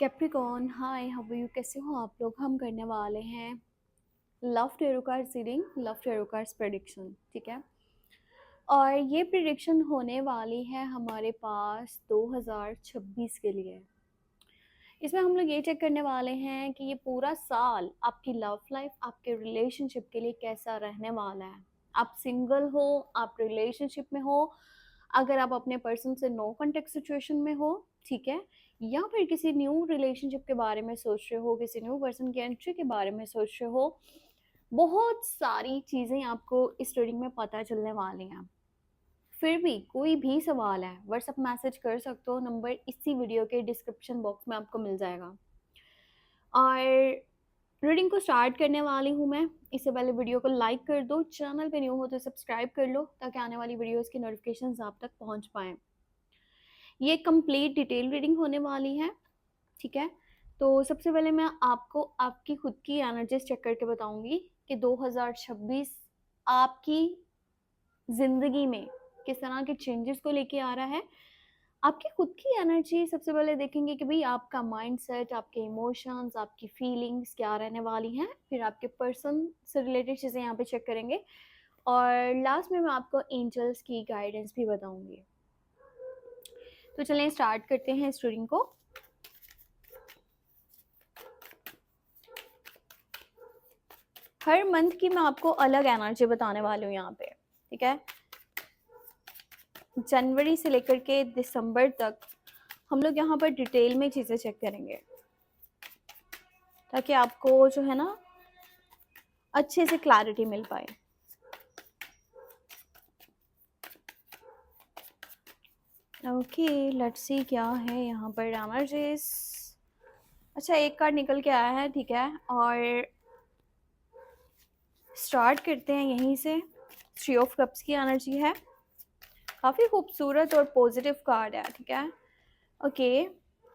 Capricorn hi, how are you? कैसे हो आप लोग? हम करने वाले हैं love tarot cards reading, love tarot cards prediction, ठीक है। और ये प्रेडिक्शन होने वाली है हमारे पास 2026 के लिए। इसमें हम लोग ये चेक करने वाले हैं कि ये पूरा साल आपकी लव लाइफ, आपके रिलेशनशिप के लिए कैसा रहने वाला है। आप सिंगल हो, आप रिलेशनशिप में हो, अगर आप अपने पर्सन से नो कॉन्टेक्ट सिचुएशन में हो, ठीक है, या फिर किसी न्यू रिलेशनशिप के बारे में सोच रहे हो, किसी न्यू पर्सन की एंट्री के बारे में सोच रहे हो, बहुत सारी चीज़ें आपको इस रीडिंग में पता चलने वाली हैं। फिर भी कोई भी सवाल है, व्हाट्सएप मैसेज कर सकते हो, नंबर इसी वीडियो के डिस्क्रिप्शन बॉक्स में आपको मिल जाएगा। और रीडिंग को स्टार्ट करने वाली हूँ मैं। इससे पहले वीडियो को लाइक कर दो, चैनल पे न्यू हो तो सब्सक्राइब कर लो ताकि आने वाली वीडियोस की नोटिफिकेशंस आप तक पहुँच पाएँ। ये कंप्लीट डिटेल रीडिंग होने वाली है, ठीक है। तो सबसे पहले मैं आपको आपकी खुद की एनर्जीज चेक करके बताऊंगी कि 2026 आपकी ज़िंदगी में किस तरह के चेंजेस को लेके आ रहा है। आपकी खुद की एनर्जी सबसे पहले देखेंगे कि भाई आपका माइंडसेट, आपके इमोशंस, आपकी फीलिंग्स क्या रहने वाली हैं। फिर आपके पर्सन से रिलेटेड चीज़ें यहाँ पे चेक करेंगे और लास्ट में मैं आपको एंजल्स की गाइडेंस भी बताऊंगी। तो चलें स्टार्ट करते हैं इस रीडिंग को। हर मंथ की मैं आपको अलग एनर्जी बताने वाली हूँ यहाँ पे, ठीक है। जनवरी से लेकर के दिसंबर तक हम लोग यहाँ पर डिटेल में चीज़ें चेक करेंगे ताकि आपको जो है ना अच्छे से क्लैरिटी मिल पाए। ओके, लेट्स सी क्या है यहाँ पर एनर्जीज। अच्छा, एक कार्ड निकल के आया है, ठीक है। और स्टार्ट करते हैं यहीं से। 3 ऑफ कप्स की एनर्जी है, काफ़ी खूबसूरत और पॉजिटिव कार्ड है, ठीक है। ओके,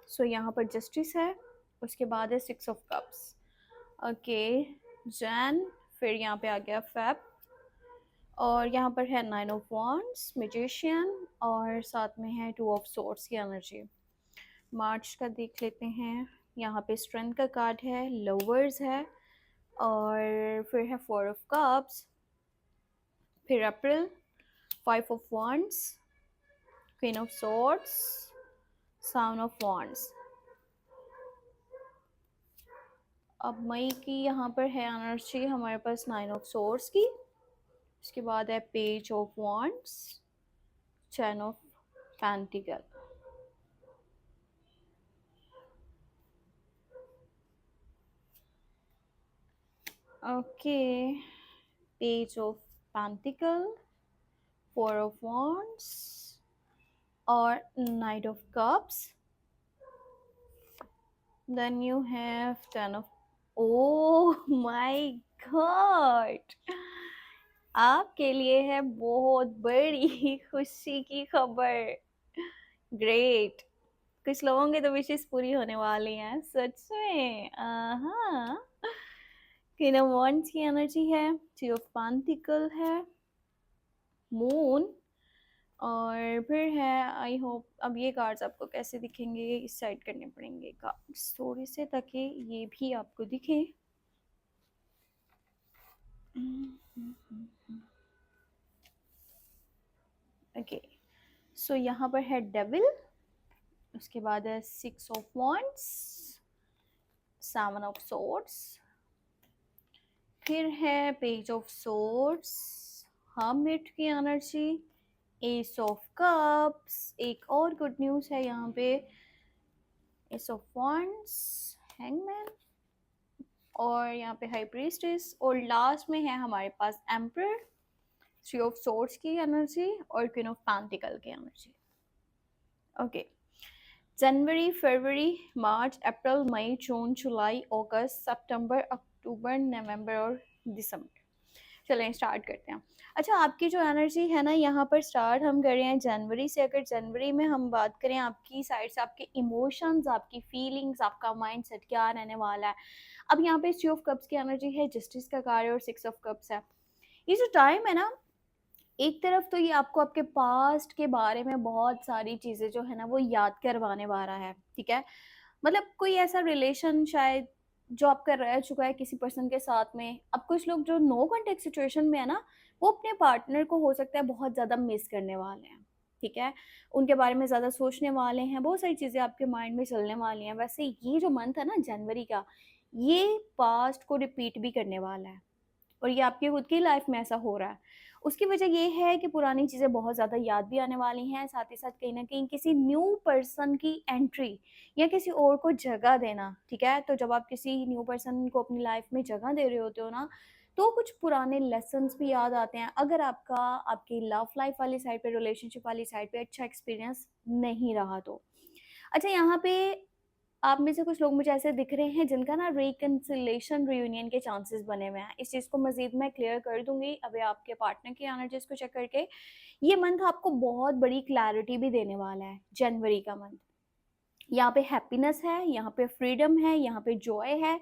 सो यहाँ पर जस्टिस है, उसके बाद है 6 ऑफ कप्स। ओके, जैन, फिर यहाँ पे आ गया फेब, और यहाँ पर है 9 ऑफ वॉन्ड्स, मैजिशियन, और साथ में है 2 ऑफ सोर्ड्स की एनर्जी। मार्च का देख लेते हैं। यहाँ पे स्ट्रेंथ का कार्ड है, लवर्स है, और फिर है 4 ऑफ कप्स, फिर अप्रैल 5 of wands, queen of swords, sound of wands. अब मई की यहाँ पर है एनर्जी हमारे पास 9 ऑफ सोर्ड्स की, उसके बाद है page of wands, 10 of pentacle. Okay, page of pentacle, 4 of wands और knight of cups. Then you have 10 of, oh my god, आपके लिए है बहुत बड़ी खुशी की खबर। ग्रेट, कुछ लोगों के तो विशेष पूरी होने वाली हैं सच में। हाँ, क्वीन ऑफ वॉन्ड्स की एनर्जी है, 3 ऑफ पेंटिकल है, मून, और फिर है आई होप। अब ये कार्ड्स आपको कैसे दिखेंगे, इस साइड करने पड़ेंगे कार्ड्स थोड़े से ताकि ये भी आपको दिखे। ओके, सो यहाँ पर है डेविल, उसके बाद है 6 ऑफ वॉन्ड्स, 7 ऑफ सोर्ड्स, फिर है पेज ऑफ सोर्ड्स, हर्मिट की एनर्जी, एस ऑफ कप्स। एक और गुड न्यूज़ है यहाँ पे, एस ऑफ वॉन्ड्स, हैंगमैन, और यहाँ पे हाई प्रीस्टेस, और लास्ट में है हमारे पास एम्परर, 3 ऑफ सोर्ड्स की एनर्जी और क्वीन ऑफ पेंटिकल की एनर्जी। ओके, जनवरी, फरवरी, मार्च, अप्रैल, मई, जून, जुलाई, अगस्त, सितंबर, अक्टूबर, नवंबर और दिसंबर। चलें स्टार्ट करते हैं। अच्छा, आपकी जो एनर्जी है ना, यहाँ पर स्टार्ट हम कर रहे हैं जनवरी से। अगर जनवरी में हम बात करें आपकी साइड से, आपके इमोशंस, आपकी फीलिंग्स, आपका माइंडसेट क्या रहने वाला है। अब यहाँ पे 3 ऑफ कप्स की एनर्जी है, जस्टिस का कार्ड, और 6 ऑफ कप्स है। ये जो टाइम है ना, एक तरफ तो ये आपको आपके पास्ट के बारे में बहुत सारी चीज़ें जो है ना वो याद करवाने वाला है, ठीक है। मतलब कोई ऐसा रिलेशन शायद जो आपका रह चुका है किसी पर्सन के साथ में। अब कुछ लोग जो नो कॉन्टैक्ट सिचुएशन में है ना, वो अपने पार्टनर को हो सकता है बहुत ज़्यादा मिस करने वाले हैं, ठीक है? उनके बारे में ज़्यादा सोचने वाले हैं, बहुत सारी चीज़ें आपके माइंड में चलने वाली हैं। वैसे ये जो मंथ है ना जनवरी का, ये पास्ट को रिपीट भी करने वाला है। और ये आपकी खुद की लाइफ में ऐसा हो रहा है। उसकी वजह ये है कि पुरानी चीज़ें बहुत ज़्यादा याद भी आने वाली हैं, साथ ही साथ कहीं न कहीं किसी न्यू पर्सन की एंट्री या किसी और को जगह देना, ठीक है? तो जब आप किसी न्यू पर्सन को अपनी लाइफ में जगह दे रहे होते हो ना, तो कुछ पुराने लेसन्स भी याद आते हैं, अगर आपका आपकी लव लाइफ वाली साइड पे, रिलेशनशिप वाली साइड पे अच्छा एक्सपीरियंस नहीं रहा तो। अच्छा, यहाँ पे आप में से कुछ लोग मुझे ऐसे दिख रहे हैं जिनका ना रिकन्सिलेशन रियूनियन के चांसेस बने हुए हैं। इस चीज़ को मज़ीद मैं क्लियर कर दूँगी अभी आपके पार्टनर की एनर्जीज़ को चेक करके। ये मंथ आपको बहुत बड़ी क्लैरिटी भी देने वाला है, जनवरी का मंथ। यहाँ पे हैप्पीनेस है, यहाँ पे फ्रीडम है, यहाँ पे जॉय है,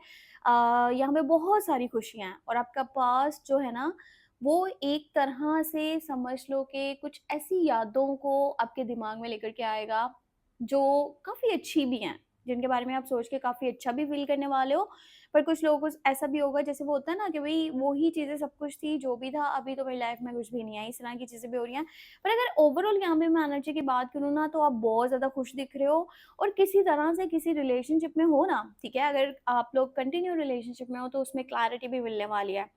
यहाँ पे बहुत सारी खुशियाँ हैं और आपका पास्ट जो है ना, वो एक तरह से समझ लो कि कुछ ऐसी यादों को आपके दिमाग में लेकर के आएगा, जो काफ़ी अच्छी भी हैं, जिनके बारे में आप सोच के काफ़ी अच्छा भी फ़ील करने वाले हो। पर कुछ लोगों को ऐसा भी होगा जैसे वो होता है ना कि भई वो ही चीज़ें सब कुछ थी, जो भी था, अभी तो मेरी लाइफ़ में कुछ भी नहीं है, इस तरह की चीज़ें भी हो रही हैं। पर अगर ओवरऑल यहाँ पे मैं एनर्जी की बात करूँ ना, तो आप बहुत ज़्यादा खुश दिख रहे हो और किसी तरह से किसी रिलेशनशिप में हो ना, ठीक है? अगर आप लोग कंटिन्यू रिलेशनशिप में हो तो उसमें क्लैरिटी भी मिलने वाली है।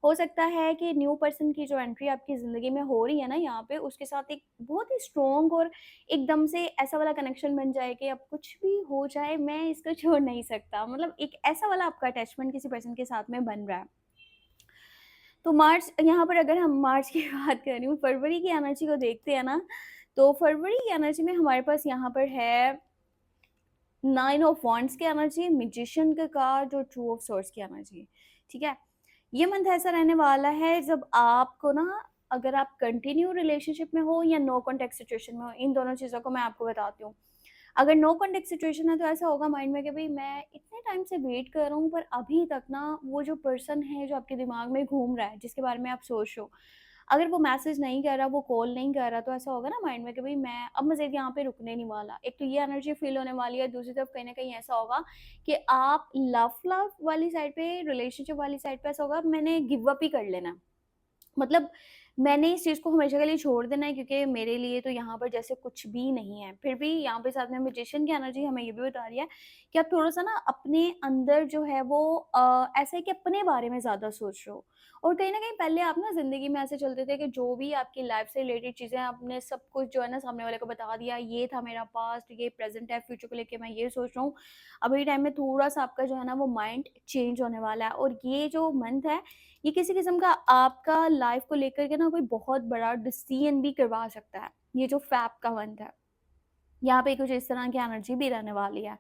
हो सकता है कि न्यू पर्सन की जो एंट्री आपकी ज़िंदगी में हो रही है ना यहाँ पे, उसके साथ एक बहुत ही स्ट्रॉन्ग और एकदम से ऐसा वाला कनेक्शन बन जाए कि अब कुछ भी हो जाए, मैं इसको छोड़ नहीं सकता। मतलब एक ऐसा वाला आपका अटैचमेंट किसी पर्सन के साथ में बन रहा है। तो मार्च, यहाँ पर अगर हम मार्च की बात कर रही हूँ, फरवरी की एनर्जी को देखते हैं ना, तो फरवरी की एनर्जी में हमारे पास यहाँ पर है 9 ऑफ वांड्स की एनर्जी, मैजिशियन के कार्ड और 2 ऑफ सोर्ड्स की एनर्जी, ठीक है? ये मंथ ऐसा रहने वाला है जब आपको ना, अगर आप कंटिन्यू रिलेशनशिप में हो या नो कॉन्टैक्ट सिचुएशन में हो, इन दोनों चीज़ों को मैं आपको बताती हूँ। अगर नो कॉन्टैक्ट सिचुएशन है तो ऐसा होगा माइंड में कि भई मैं इतने टाइम से वेट कर रहा हूँ, पर अभी तक ना वो जो पर्सन है जो आपके दिमाग में घूम रहा है, जिसके बारे में आप सोच रहे हो, अगर वो मैसेज नहीं कर रहा, वो कॉल नहीं कर रहा, तो ऐसा होगा ना माइंड में कि भई मैं अब मज़ीद यहाँ पे रुकने नहीं वाला। एक तो ये एनर्जी फ़ील होने वाली है, दूसरी तरफ कहीं न कहीं ऐसा होगा कि आप लव लव वाली साइड पे, रिलेशनशिप वाली साइड पे ऐसा होगा, मैंने गिव अप ही कर लेना। मतलब मैंने इस चीज़ को हमेशा के लिए छोड़ देना है, क्योंकि मेरे लिए तो यहाँ पर जैसे कुछ भी नहीं है। फिर भी यहाँ पे साथ में मैजिशियन की एनर्जी हमें ये भी बता रही है कि आप थोड़ा-सा ना अपने अंदर जो है वो ऐसा है कि अपने बारे में ज़्यादा सोच रहे हो। और कहीं न कहीं पहले आप ना ज़िंदगी में ऐसे चलते थे कि जो भी आपकी लाइफ़ से रिलेटेड चीज़ें, आपने सब कुछ जो है ना सामने वाले को बता दिया, ये था मेरा पास्ट, ये प्रेज़ेंट है, फ्यूचर को लेके मैं ये सोच रहा हूँ। अभी टाइम में थोड़ा-सा आपका जो है ना वो माइंड चेंज होने वाला है, और ये जो मंथ है, ये किसी किस्म का आपका लाइफ को लेकर के ना कोई बहुत बड़ा डिसीजन भी करवा सकता है। ये जो फैब का मंथ है, यहाँ पे कुछ इस तरह की एनर्जी भी रहने वाली है।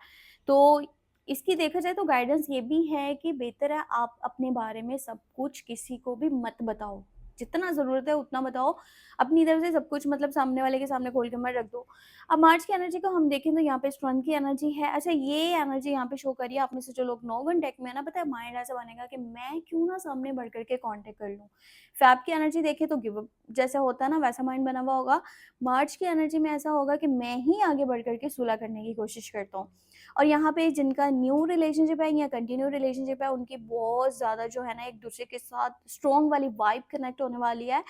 तो इसकी देखा जाए तो गाइडेंस ये भी है कि बेहतर है आप अपने बारे में सब कुछ किसी को भी मत बताओ। जितना ज़रूरत है उतना बताओ। अपनी तरफ से सब कुछ मतलब सामने वाले के सामने खोल के मत रख दो। अब मार्च की एनर्जी को हम देखें तो यहाँ पे स्ट्रेंथ की एनर्जी है। अच्छा, ये एनर्जी यहाँ पे शो कर रही है, आप में से जो लोग 9 घंटे में है ना, पता है माइंड ऐसा बनेगा कि मैं क्यों ना सामने बढ़ कर के कॉन्टैक्ट कर लूँ। फैब की एनर्जी देखें तो गिव अप जैसा होता है ना, वैसा माइंड बना हुआ होगा। मार्च की एनर्जी में ऐसा होगा कि मैं ही आगे बढ़ कर के सुलह करने की कोशिश करता हूँ। और यहाँ पे जिनका न्यू रिलेशनशिप है या कंटिन्यू रिलेशनशिप है, उनकी बहुत ज़्यादा जो है ना एक दूसरे के साथ स्ट्रॉन्ग वाली वाइब कनेक्ट होने वाली है।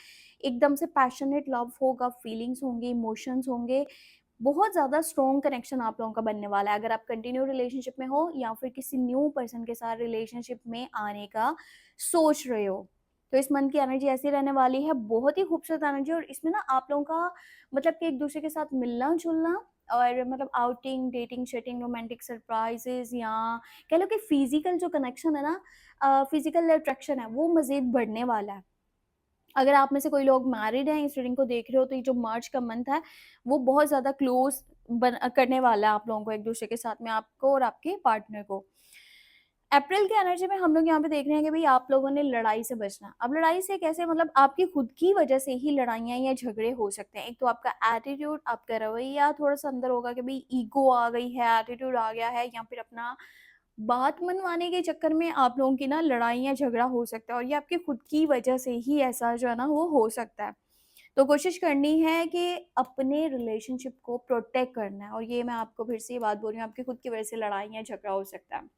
एकदम से पैशनेट लव होगा, फीलिंग्स होंगी, इमोशंस होंगे, बहुत ज़्यादा स्ट्रॉन्ग कनेक्शन आप लोगों का बनने वाला है। अगर आप कंटिन्यू रिलेशनशिप में हो या फिर किसी न्यू पर्सन के साथ रिलेशनशिप में आने का सोच रहे हो, तो इस मंथ की एनर्जी ऐसी रहने वाली है, बहुत ही खूबसूरत एनर्जी। और इसमें ना आप लोगों का मतलब कि एक दूसरे के साथ मिलना-जुलना और मतलब आउटिंग, डेटिंग, शेटिंग, रोमांटिक सरप्राइज़ेज़, या कह लो कि फिज़िकल जो कनेक्शन है ना, फिज़िकल अट्रैक्शन है, वो मज़ीद बढ़ने वाला है। अगर आप में से कोई लोग मैरिड हैं, इस रीडिंग को देख रहे हो, तो ये जो मार्च का मंथ है, वो बहुत ज़्यादा क्लोज़ करने वाला है आप लोगों को एक-दूसरे के साथ में, आपको और आपके पार्टनर को। अप्रैल की एनर्जी में हम लोग यहाँ पे देख रहे हैं कि भई आप लोगों ने लड़ाई से बचना। अब लड़ाई से कैसे, मतलब आपकी खुद की वजह से ही लड़ाइयाँ या झगड़े हो सकते हैं। एक तो आपका एटीट्यूड, आपका रवैया थोड़ा-सा अंदर होगा कि भई ईगो आ गई है, एटीट्यूड आ गया है, या फिर अपना बात मनवाने के चक्कर में आप लोगों की ना लड़ाई या झगड़ा हो सकता है, और ये आपकी खुद की वजह से ही ऐसा जो है ना वो हो सकता है। तो कोशिश करनी है कि अपने रिलेशनशिप को प्रोटेक्ट करना है, और ये मैं आपको फिर से ये बात बोल रही हूँ, आपकी खुद की वजह से लड़ाई या झगड़ा हो सकता है।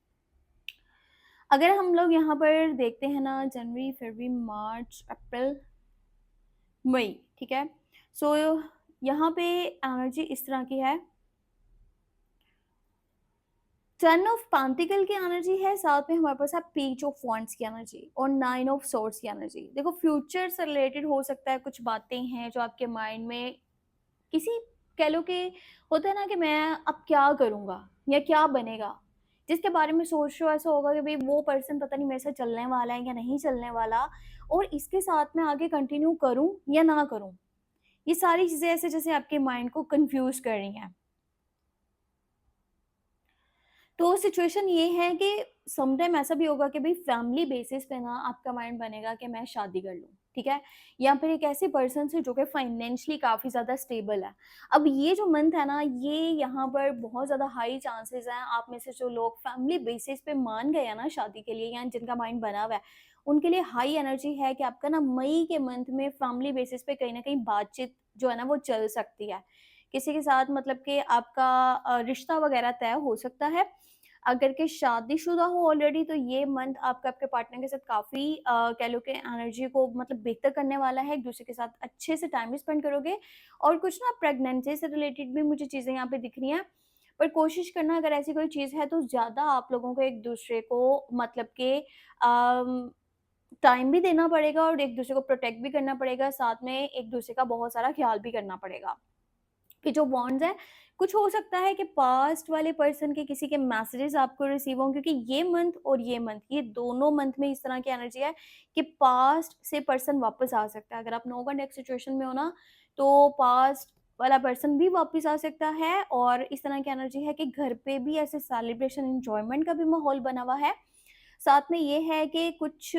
अगर हम लोग यहाँ पर देखते हैं ना, जनवरी, फरवरी, मार्च, अप्रैल, मई, ठीक है? सो यहाँ पे एनर्जी इस तरह की है, 10 ऑफ पेंटिकल की एनर्जी है, साथ में हमारे पास है पेज ऑफ वांड्स की एनर्जी और 9 ऑफ सोर्ड्स की एनर्जी। देखो, फ्यूचर से रिलेटेड हो सकता है, कुछ बातें हैं जो आपके माइंड में किसी, कह लो कि होता है ना कि मैं अब क्या करूँगा या क्या बनेगा, जिसके बारे में सोच रहे हो, ऐसा होगा कि भाई वो पर्सन पता नहीं मेरे साथ चलने वाला है या नहीं चलने वाला, और इसके साथ मैं आगे कंटिन्यू करूँ या ना करूँ। ये सारी चीज़ें ऐसे जैसे आपके माइंड को कंफ्यूज कर रही हैं। तो सिचुएशन ये है कि समटाइम ऐसा भी होगा कि भाई फैमिली बेसिस पे ना आपका माइंड बनेगा कि मैं शादी कर लूँ, ठीक है? या फिर एक ऐसे पर्सन से जो कि फाइनेंशियली काफ़ी ज़्यादा स्टेबल है। अब ये जो मंथ है ना, ये यहाँ पर बहुत ज़्यादा हाई चांसेस हैं, आप में से जो लोग फैमिली बेसिस पे मान गए हैं ना शादी के लिए, या जिनका माइंड बना हुआ है, उनके लिए हाई एनर्जी है कि आपका ना मई के मंथ में फैमिली बेसिस पे कहीं न कहीं बातचीत जो है ना वो चल सकती है। किसी के साथ मतलब कि आपका रिश्ता वगैरह तय हो सकता है। अगर के शादीशुदा हो ऑलरेडी, तो ये मंथ आपका आपके पार्टनर के साथ काफ़ी कह लो कि एनर्जी को मतलब बेहतर करने वाला है, एक-दूसरे के साथ अच्छे से टाइम भी स्पेंड करोगे, और कुछ ना प्रेगनेंसी से रिलेटेड भी मुझे चीज़ें यहाँ पे दिख रही हैं। पर कोशिश करना, अगर ऐसी कोई चीज़ है तो ज़्यादा आप लोगों को एक-दूसरे को मतलब कि टाइम भी देना पड़ेगा और एक-दूसरे को प्रोटेक्ट भी करना पड़ेगा, साथ में एक-दूसरे का बहुत सारा ख़्याल भी करना पड़ेगा। कि जो बॉन्ड्स हैं, कुछ हो सकता है कि पास्ट वाले पर्सन के किसी के मैसेजेस आपको रिसीव हों, क्योंकि ये मंथ और ये मंथ, ये दोनों मंथ में इस तरह की एनर्जी है कि पास्ट से पर्सन वापस आ सकता है। अगर आप नो कॉन्टैक्ट सिचुएशन में हो ना, तो पास्ट वाला पर्सन भी वापस आ सकता है, और इस तरह की एनर्जी है कि घर पे भी ऐसे सेलिब्रेशन, एन्जॉयमेंट का भी माहौल बना हुआ है। साथ में ये है कि कुछ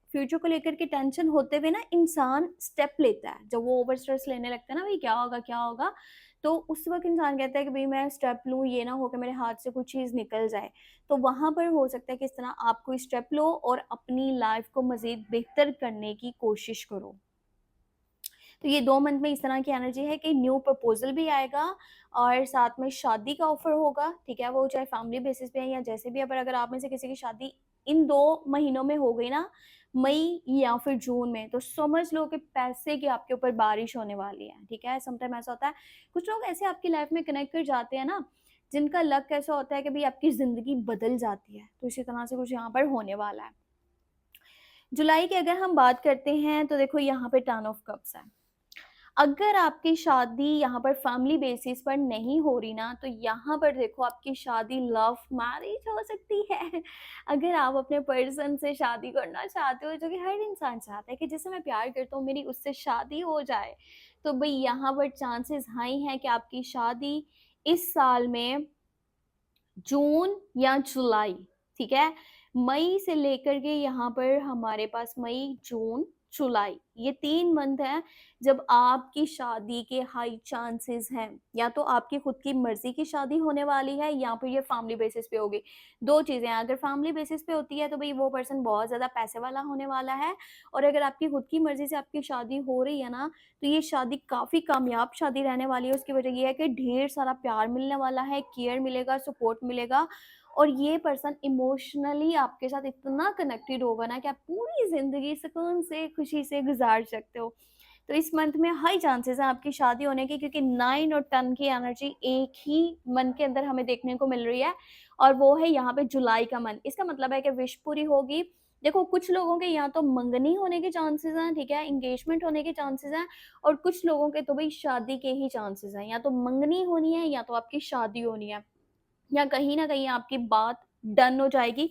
फ्यूचर को लेकर के टेंशन होते हुए ना इंसान स्टेप लेता है। जब वो ओवर स्ट्रेस लेने लगता है ना, भाई क्या होगा क्या होगा, तो उस वक्त इंसान कहता है कि भाई मैं स्टेप लूँ, ये ना हो कि मेरे हाथ से कुछ चीज़ निकल जाए। तो वहाँ पर हो सकता है कि इस तरह आप कोई स्टेप लो और अपनी लाइफ को मज़ीद बेहतर करने की कोशिश करो। तो ये 2 मंथ में इस तरह की एनर्जी है कि न्यू प्रपोज़ल भी आएगा और साथ में शादी का ऑफ़र होगा, ठीक है? वो चाहे फैमिली बेसिस पे है या जैसे भी है, पर अगर आप में से किसी की शादी इन 2 महीनों में हो गई ना, मई या फिर जून में, तो समझ लो कि पैसे की आपके ऊपर बारिश होने वाली है, ठीक है? समटाइम ऐसा होता है, कुछ लोग ऐसे आपकी लाइफ़ में कनेक्ट कर जाते हैं ना, जिनका लक ऐसा होता है कि भई आपकी ज़िंदगी बदल जाती है, तो इसी तरह से कुछ यहाँ पर होने वाला है। जुलाई की अगर हम बात करते हैं, तो देखो यहाँ पे 10 ऑफ कप्स है। अगर आपकी शादी यहाँ पर फैमिली बेसिस पर नहीं हो रही ना, तो यहाँ पर देखो आपकी शादी लव मैरिज हो सकती है। अगर आप अपने पर्सन से शादी करना चाहते हो, जो कि हर इंसान चाहता है कि जिससे मैं प्यार करता हूँ मेरी उससे शादी हो जाए, तो भई यहाँ पर चांसेस हाई हैं कि आपकी शादी इस साल में जून या जुलाई, ठीक है? मई से लेकर के यहाँ पर हमारे पास मई, जून, जुलाई, ये 3 मंथ हैं जब आपकी शादी के हाई चांसेस हैं। या तो आपकी खुद की मर्ज़ी की शादी होने वाली है या फिर ये फैमिली बेसिस पे होगी। 2 चीज़ें हैं, अगर फैमिली बेसिस पे होती है तो भई वो पर्सन बहुत ज़्यादा पैसे वाला होने वाला है, और अगर आपकी खुद की मर्ज़ी से आपकी शादी हो रही है ना, तो ये शादी काफ़ी कामयाब शादी रहने वाली है। उसकी वजह ये है कि ढेर सारा प्यार मिलने वाला है, केयर मिलेगा, सपोर्ट मिलेगा, और ये पर्सन इमोशनली आपके साथ इतना कनेक्टेड होगा ना कि आप पूरी ज़िंदगी सुकून से, खुशी से गुज़ार सकते हो। तो इस मंथ में हाई चांसेस हैं आपकी शादी होने के, क्योंकि 9 और 10 की एनर्जी एक ही मंथ के अंदर हमें देखने को मिल रही है, और वो है यहाँ पे जुलाई का मंथ। इसका मतलब है कि विश पूरी होगी। देखो, कुछ लोगों के या तो मंगनी होने के चांसेस हैं, ठीक है, एंगेजमेंट होने के चांसेस हैं, और कुछ लोगों के तो भई शादी के ही चांसेस हैं। या तो मंगनी होनी है या तो आपकी शादी होनी है, या कहीं न कहीं आपकी बात डन हो जाएगी।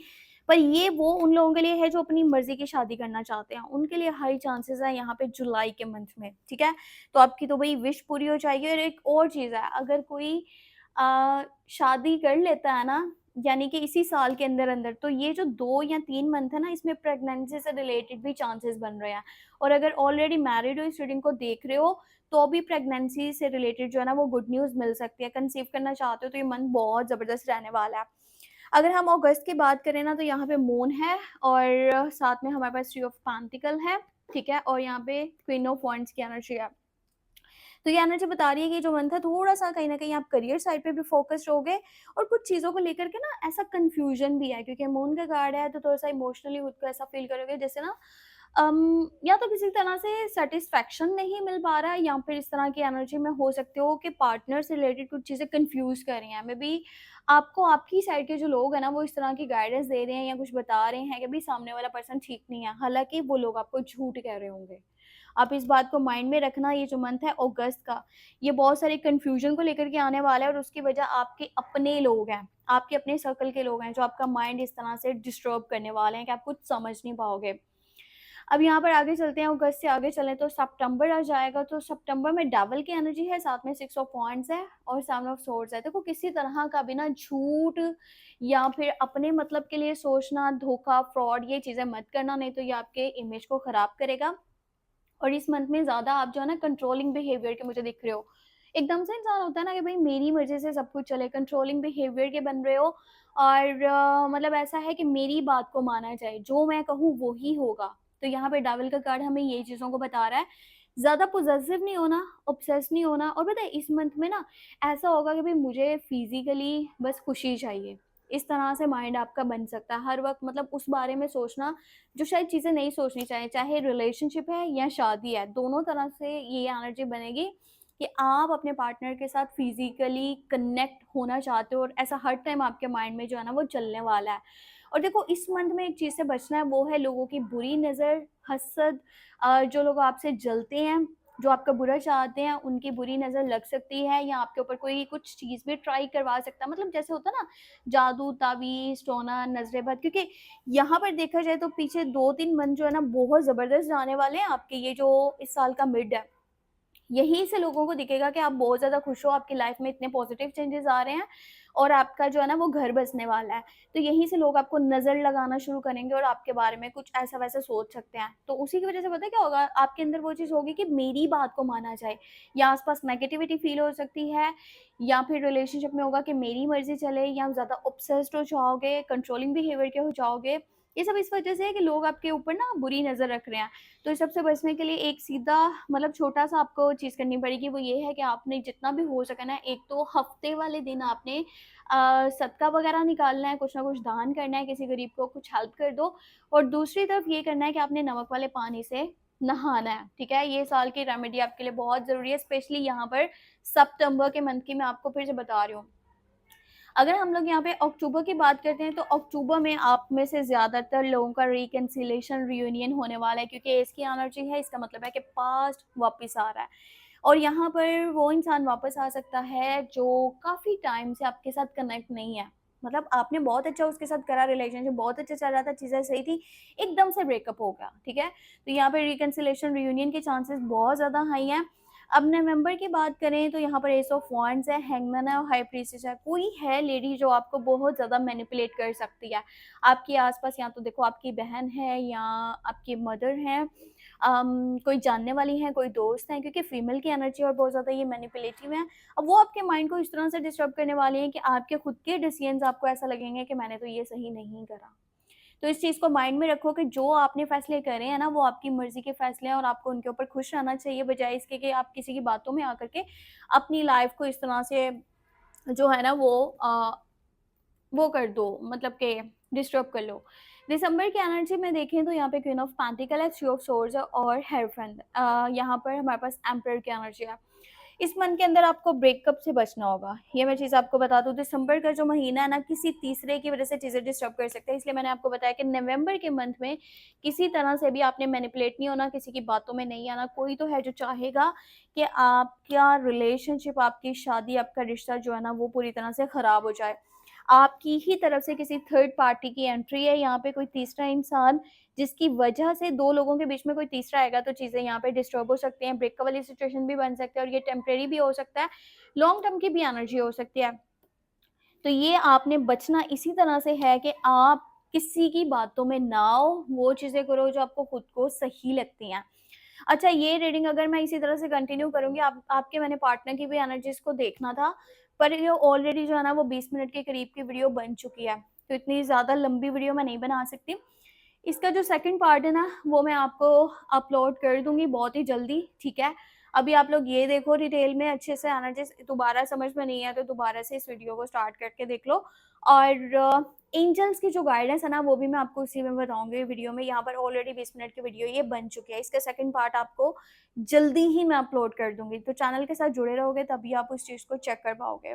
पर ये वो उन लोगों के लिए है जो अपनी मर्ज़ी की शादी करना चाहते हैं, उनके लिए हाई चांसेस है यहाँ पे जुलाई के मंथ में, ठीक है? तो आपकी तो भई विश पूरी हो जाएगी। और एक और चीज़ है, अगर कोई शादी कर लेता है ना, यानी कि इसी साल के अंदर-अंदर, तो ये जो 2 या 3 मंथ है ना, इसमें प्रेगनेंसी से रिलेटेड भी चांसेस बन रहे हैं। और अगर ऑलरेडी मैरिड हो, इस रीडिंग को देख रहे हो, तो भी प्रेगनेंसी से रिलेटेड जो है ना वो गुड न्यूज़ मिल सकती है। कंसीव करना चाहते हो तो ये मंथ बहुत ज़बरदस्त रहने वाला है। अगर हम अगस्त की बात करें ना, तो यहाँ पे मून है और साथ में हमारे पास थ्री ऑफ पेंटिकल है। ठीक है, और यहाँ पे क्वीन ऑफ वॉन्ड्स की एनर्जी है। तो ये एनर्जी बता रही है कि जो मंथ है थोड़ा सा कहीं ना कहीं आप करियर साइड पे भी फोकस्ड होगे, और कुछ चीज़ों को लेकर के ना ऐसा कंफ्यूजन भी है, क्योंकि मून का कार्ड है तो थोड़ा सा इमोशनली खुद को ऐसा फील करोगे जैसे ना या तो किसी तरह से सेटिस्फेक्शन नहीं मिल पा रहा है, या फिर इस तरह की एनर्जी में हो सकते हो कि पार्टनर से रिलेटेड कुछ चीज़ें कंफ्यूज कर रही हैं। मे बी आपको आपकी साइड के जो लोग हैं ना वो इस तरह की गाइडेंस दे रहे हैं या कुछ बता रहे हैं कि भाई सामने वाला पर्सन ठीक नहीं है, हालांकि वो लोग आपको झूठ कह रहे होंगे। आप इस बात को माइंड में रखना, ये जो मंथ है अगस्त का, ये बहुत सारे कन्फ्यूजन को लेकर के आने वाला है, और उसकी वजह आपके अपने लोग हैं, आपके अपने सर्कल के लोग हैं जो आपका माइंड इस तरह से डिस्टर्ब करने वाले हैं कि आप कुछ समझ नहीं पाओगे। अब यहाँ पर आगे चलते हैं, अगस्त से आगे चलें तो सितंबर आ जाएगा। तो सितंबर में डेविल की एनर्जी है, साथ में 6 ऑफ वांड्स है और 7 ऑफ सोर्ड्स है। देखो किसी तरह का भी ना झूठ या फिर अपने मतलब के लिए सोचना, धोखा, फ्रॉड, ये चीजें मत करना, नहीं तो ये आपके इमेज को खराब करेगा। और इस मंथ में ज्यादा आप जो है ना कंट्रोलिंग बिहेवियर के मुझे दिख रहे हो। एकदम से इंसान होता है ना कि भाई मेरी मर्जी से सब कुछ चले, कंट्रोलिंग बिहेवियर के बन रहे हो, और मतलब ऐसा है कि मेरी बात को माना जाए, जो मैं कहूँ वो ही होगा। तो यहाँ पे डावल का कार्ड हमें ये चीजों को बता रहा है। ज्यादा पोजेसिव नहीं होना, ऑब्सेस नहीं होना, और पता है इस मंथ में ना ऐसा होगा कि भाई मुझे फिजिकली बस खुशी चाहिए, इस तरह से माइंड आपका बन सकता है हर वक्त, मतलब उस बारे में सोचना जो शायद चीज़ें नहीं सोचनी चाहिए, चाहे रिलेशनशिप है या शादी है, दोनों तरह से ये एनर्जी बनेगी कि आप अपने पार्टनर के साथ फिजिकली कनेक्ट होना चाहते हो, और ऐसा हर टाइम आपके माइंड में जो है ना वो चलने वाला है। और देखो इस मंथ में एक चीज़ से बचना है, वो है लोगों की बुरी नज़र, हसद, जो लोग आपसे जलते हैं, जो आपका बुरा चाहते हैं, उनकी बुरी नज़र लग सकती है, या आपके ऊपर कोई कुछ चीज़ भी ट्राई करवा सकता है, मतलब जैसे होता है ना जादू, तावीज़, टोना, नजरे बद, क्योंकि यहाँ पर देखा जाए तो पीछे 2-3 मंथ जो है ना बहुत ज़बरदस्त जाने वाले हैं आपके, ये जो इस साल का मिड है, यहीं से लोगों को दिखेगा कि आप बहुत ज़्यादा खुश हो, आपकी लाइफ में इतने पॉजिटिव चेंजेस आ रहे हैं, और आपका जो है ना वो घर बसने वाला है। तो यहीं से लोग आपको नज़र लगाना शुरू करेंगे और आपके बारे में कुछ ऐसा-वैसा सोच सकते हैं। तो उसी की वज़ह से पता है क्या होगा? आपके अंदर वो चीज़ होगी कि मेरी बात को माना जाए, या आस-पास नेगेटिविटी फ़ील हो सकती है, या फिर रिलेशनशिप में होगा कि मेरी मर्ज़ी चले, या ज़्यादा ऑब्सेस्ड हो जाओगे, कंट्रोलिंग बिहेवियर के हो जाओगे। ये सब इस वज़ह से है कि लोग आपके ऊपर ना बुरी नज़र रख रहे हैं। तो इस सब से बचने के लिए एक सीधा मतलब छोटा-सा आपको चीज़ करनी पड़ेगी, वो ये है कि आपने जितना भी हो सके ना, एक तो हफ्ते वाले दिन आपने सदका वगैरह निकालना है, कुछ ना कुछ दान करना है, किसी गरीब को कुछ हेल्प कर दो, और दूसरी तरफ ये करना है कि आपने नमक वाले पानी से नहाना है, ठीक है? ये साल की रेमेडी आपके लिए बहुत ज़रूरी है, स्पेशली यहाँ पर सितंबर के मंथ की मैं आपको फिर से बता रही हूँ। अगर हम लोग यहाँ पे अक्टूबर की बात करते हैं, तो अक्टूबर में आप में से ज़्यादातर लोगों का रिकन्सिलेशन, रियूनियन होने वाला है, क्योंकि इसकी एनर्जी है, इसका मतलब है कि पास्ट वापस आ रहा है, और यहाँ पर वो इंसान वापस आ सकता है जो काफ़ी टाइम से आपके साथ कनेक्ट नहीं है। मतलब आपने बहुत अच्छा उसके साथ करा, रिलेशनशिप बहुत अच्छा चल रहा था, चीज़ें सही थी, एकदम से ब्रेकअप हो गया, ठीक है? तो यहाँ पे रिकन्सिलेशन, रियूनियन के चांसेस बहुत ज़्यादा हाई हैं। अब नवंबर की बात करें तो यहाँ पर एस ऑफ वांड्स है, हैंगमैन है और हाई प्रीस्टेस है। कोई है लेडी जो आपको बहुत ज़्यादा मैनिपुलेट कर सकती है। आपके आस-पास या तो देखो आपकी बहन है या आपकी मदर है, कोई जानने वाली है, कोई दोस्त है, क्योंकि फीमेल की एनर्जी और बहुत ज़्यादा ये मैनिपुलेटिव है। अब वो आपके माइंड को इस तरह से डिस्टर्ब करने वाली हैं कि आपके खुद के डिसीजंस आपको ऐसा लगेंगे कि मैंने तो ये सही नहीं करा। तो इस चीज़ को माइंड में रखो कि जो आपने फैसले करे हैं ना, वो आपकी मर्ज़ी के फैसले हैं, और आपको उनके ऊपर खुश रहना चाहिए, बजाय इसके कि आप किसी की बातों में आकर के अपनी लाइफ़ को इस तरह से जो है ना वो कर दो, मतलब कि डिस्टर्ब कर लो। दिसंबर की एनर्जी में देखें तो यहाँ पे क्वीन ऑफ पेंटिकल है, थ्री ऑफ सोर्ड्स है और हेयरफेंड। यहाँ पर हमारे पास एम्परर की एनर्जी है। इस मंथ के अंदर आपको ब्रेकअप से बचना होगा, ये मैं चीज़ आपको बता दूँ। दिसंबर का जो महीना है ना, किसी तीसरे की वजह से चीज़ें डिस्टर्ब कर सकते हैं, इसलिए मैंने आपको बताया कि नवंबर के मंथ में किसी तरह से भी आपने मैनिपुलेट नहीं होना, किसी की बातों में नहीं आना। कोई तो है जो चाहेगा कि आपका रिलेशनशिप, आपकी शादी, आपका रिश्ता जो है ना वो पूरी तरह से ख़राब हो जाए। आपकी ही तरफ से किसी थर्ड पार्टी की एंट्री है, यहाँ पे कोई तीसरा इंसान, जिसकी वजह से 2 लोगों के बीच में कोई तीसरा आएगा, तो चीज़ें यहाँ पे डिस्टर्ब हो सकती हैं, ब्रेकअप वाली सिचुएशन भी बन सकता है, और ये टेम्परेरी भी हो सकता है, लॉन्ग टर्म की भी एनर्जी हो सकती है। तो ये आपने बचना इसी तरह से है कि आप किसी की बातों में ना आओ, वो चीज़ें करो जो आपको खुद को सही लगती हैं। अच्छा, ये रीडिंग अगर मैं इसी तरह से कंटिन्यू करूँगी, आपके मैंने पार्टनर की भी एनर्जीज़ को देखना था, पर ये ऑलरेडी जो है ना वो 20 मिनट के करीब की वीडियो बन चुकी है, तो इतनी ज़्यादा लंबी वीडियो मैं नहीं बना सकती। इसका जो सेकंड पार्ट है ना वो मैं आपको अपलोड कर दूंगी बहुत ही जल्दी, ठीक है। अभी आप लोग ये देखो डिटेल में अच्छे से, एनर्जीज दोबारा समझ में नहीं है तो दोबारा से इस वीडियो को स्टार्ट करके देख लो। और एंजल्स की जो गाइडेंस है ना वो भी मैं आपको उसी में बताऊंगी वीडियो में। यहाँ पर ऑलरेडी 20 मिनट की वीडियो ये बन चुकी है, इसका सेकंड पार्ट आपको जल्दी ही मैं अपलोड कर दूंगी, तो चैनल के साथ जुड़े रहोगे तभी आप उस चीज़ को चेक कर पाओगे।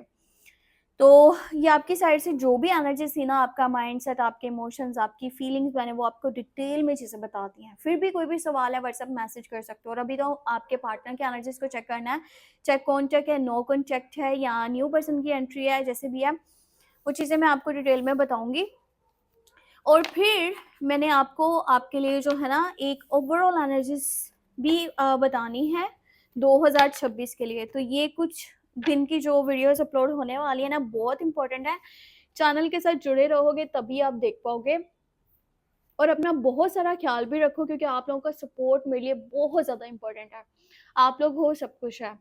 तो ये आपकी साइड से जो भी एनर्जी थी ना, आपका माइंडसेट, आपके इमोशंस, आपकी फीलिंग्स, मैंने वो आपको डिटेल में चीज़ें बता दी हैं। फिर भी कोई भी सवाल है व्हाट्सएप मैसेज कर सकते हो। और अभी तो आपके पार्टनर की एनर्जीज को चेक करना है, चेक कॉन्टेक्ट है, नो कॉन्टेक्ट है या न्यू पर्सन की एंट्री है, जैसे भी है वो चीज़ें मैं आपको डिटेल में बताऊंगी। और फिर मैंने आपको आपके लिए जो है ना एक ओवरऑल एनर्जीज भी बतानी है 2026 के लिए। तो ये कुछ दिन की जो वीडियोस अपलोड होने वाली है ना बहुत इंपॉर्टेंट है, चैनल के साथ जुड़े रहोगे तभी आप देख पाओगे। और अपना बहुत सारा ख्याल भी रखो क्योंकि आप लोगों का सपोर्ट मेरे लिए बहुत ज़्यादा इंपॉर्टेंट है। आप लोग हो, सब कुछ है।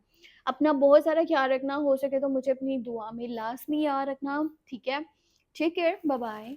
अपना बहुत सारा ख्याल रखना, हो सके तो मुझे अपनी दुआ में लाजमी याद रखना, ठीक है। Take care, bye bye.